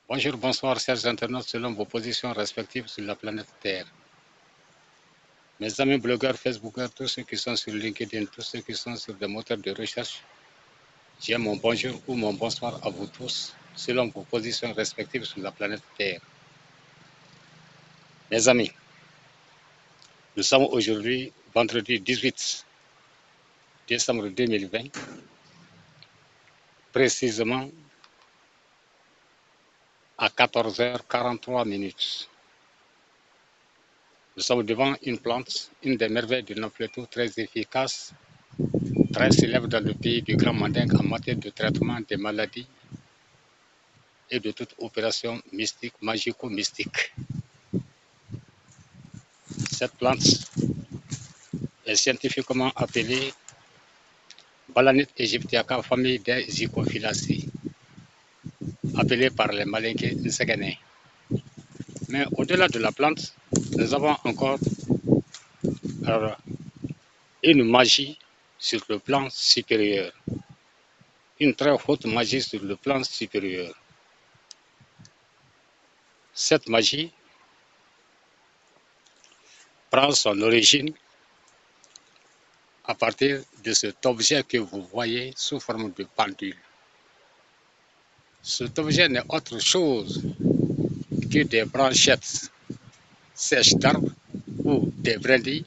Bonjour, bonsoir, chers internautes, selon vos positions respectives sur la planète Terre. Mes amis blogueurs, Facebookers, tous ceux qui sont sur LinkedIn, tous ceux qui sont sur des moteurs de recherche, j'ai mon bonjour ou mon bonsoir à vous tous, selon vos positions respectives sur la planète Terre. Mes amis, nous sommes aujourd'hui vendredi 18 décembre 2020, précisément à 14h43 minutes. Nous sommes devant une plante, une des merveilles de notre plateau, très efficace, très célèbre dans le pays du Grand Mandingue en matière de traitement des maladies et de toute opération mystique, magico-mystique. Cette plante est scientifiquement appelée Balanite aegyptiaca, famille des Zygophyllacées, appelée par les Malinké Nsegane. Mais au-delà de la plante, nous avons encore une magie sur le plan supérieur, une très haute magie sur le plan supérieur. Cette magie prend son origine à partir de cet objet que vous voyez sous forme de pendule. Cet objet n'est autre chose que des branchettes sèches d'arbres ou des brindilles,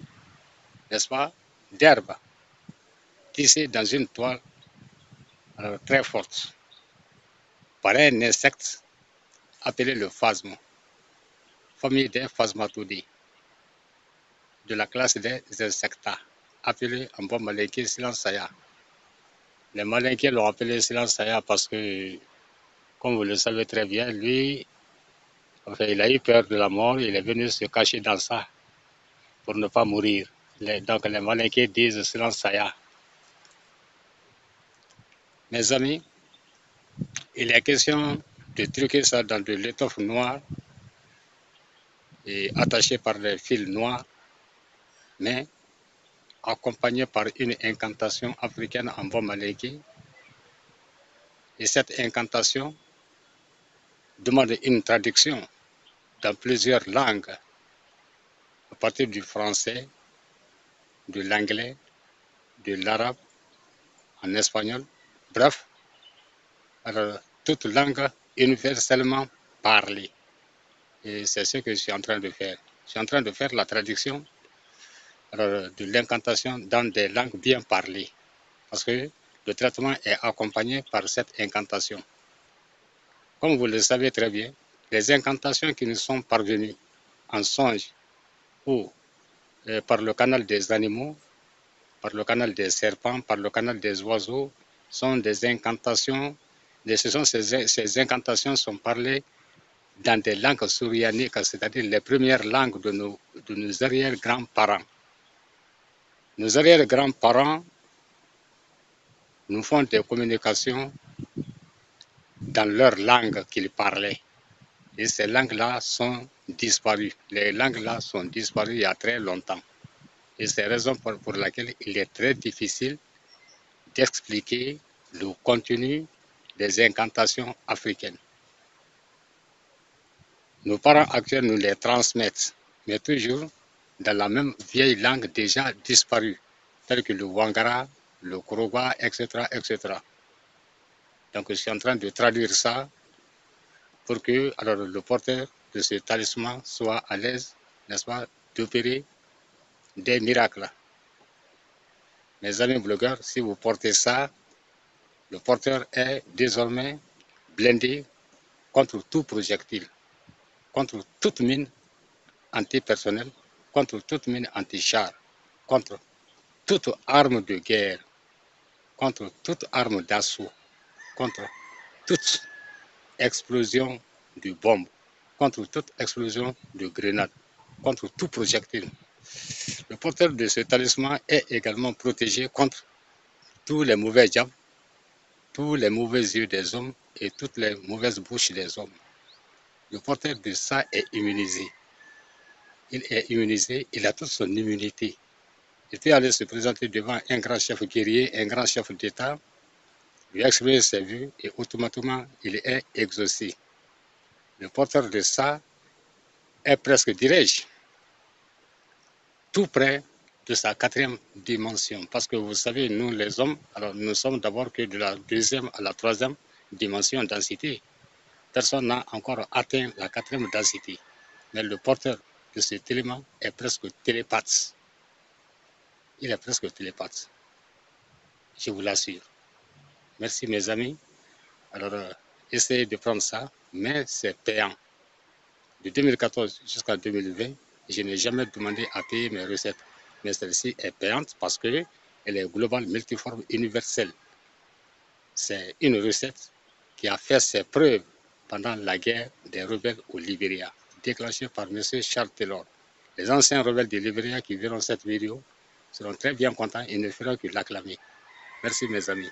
n'est-ce pas, d'herbes tissées dans une toile très forte par un insecte appelé le phasme, famille des phasmatodées, de la classe des insecta, appelé en bon malinké Silansaya. Les malinqués l'ont appelé Silansaya parce que, comme vous le savez très bien, lui, enfin, il a eu peur de la mort, il est venu se cacher dans ça pour ne pas mourir. Donc les malinqués disent Silansaya. Mes amis, il est question de truquer ça dans de l'étoffe noire et attachée par des fils noirs, mais accompagnée par une incantation africaine en bon malinké. Et cette incantation demande une traduction dans plusieurs langues, à partir du français, de l'anglais, de l'arabe, en espagnol, bref, alors, toute langue universellement parlée. Et c'est ce que je suis en train de faire. Je suis en train de faire la traduction de l'incantation dans des langues bien parlées. Parce que le traitement est accompagné par cette incantation. Comme vous le savez très bien, les incantations qui nous sont parvenues en songe ou par le canal des animaux, par le canal des serpents, par le canal des oiseaux, sont des incantations. Ces incantations sont parlées dans des langues sourianiques, c'est-à-dire les premières langues de nos arrière-grands-parents. Nos arrière-grands-parents nous font des communications dans leur langue qu'ils parlaient. Et ces langues-là sont disparues. Les langues-là sont disparues il y a très longtemps. Et c'est la raison pour laquelle il est très difficile d'expliquer le contenu des incantations africaines. Nos parents actuels nous les transmettent, mais toujours dans la même vieille langue déjà disparue, telle que le Wangara, le Koroba, etc., etc. Donc je suis en train de traduire ça pour que alors, le porteur de ce talisman soit à l'aise, n'est-ce pas, d'opérer des miracles. Mes amis blogueurs, si vous portez ça, le porteur est désormais blindé contre tout projectile, contre toute mine antipersonnelle, contre toute mine anti-char, contre toute arme de guerre, contre toute arme d'assaut, contre toute explosion de bombe, contre toute explosion de grenade, contre tout projectile. Le porteur de ce talisman est également protégé contre tous les mauvais diables, tous les mauvais yeux des hommes et toutes les mauvaises bouches des hommes. Le porteur de ça est immunisé. Il est immunisé, il a toute son immunité. Il peut aller se présenter devant un grand chef guerrier, un grand chef d'État, lui exprimer ses vues et automatiquement il est exaucé. Le porteur de ça est presque, dirais-je, tout près de sa quatrième dimension. Parce que vous savez, nous les hommes, alors nous sommes d'abord que de la deuxième à la troisième dimension densité. Personne n'a encore atteint la quatrième densité. Mais le porteur de cet élément est presque télépathe. Il est presque télépathe. Je vous l'assure. Merci mes amis. Alors, essayez de prendre ça, mais c'est payant. De 2014 jusqu'à 2020, je n'ai jamais demandé à payer mes recettes. Mais celle-ci est payante parce qu'elle est globale, multiforme, universelle. C'est une recette qui a fait ses preuves pendant la guerre des rebelles au Libéria, déclenchée par M. Charles Taylor. Les anciens rebelles du Libéria qui verront cette vidéo seront très bien contents et ne feront que l'acclamer. Merci mes amis.